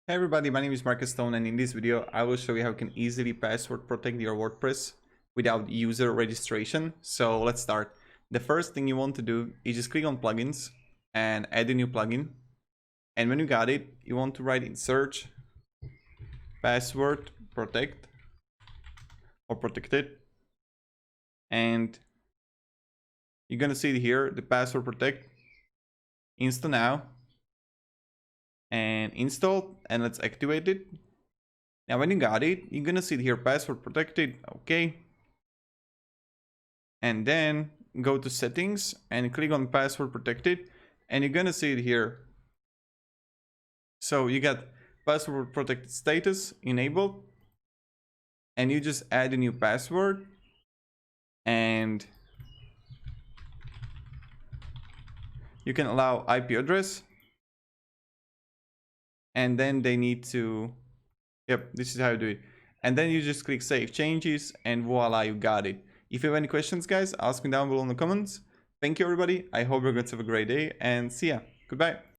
Hey everybody, my name is Marcus Stone, and in this video I will show you how you can easily password protect your WordPress without user registration. So let's start. The first thing you want to do is just click on plugins and add a new plugin. And when you got it, you want to write in search password protect or protected. And you're gonna see here the password protect. Install now. And install, and let's activate it. Now when you got it, you're gonna see here password protected. Okay, and then go to settings and click on password protected, and you're gonna see it here. So you got password protected status enabled, and you just add a new password, and you can allow IP address. And then they need to, yep, this is how you do it. And then you just click save changes, and voila, you got it. If you have any questions, guys, ask me down below in the comments. Thank you, everybody. I hope you're going to have a great day, and see ya. Goodbye.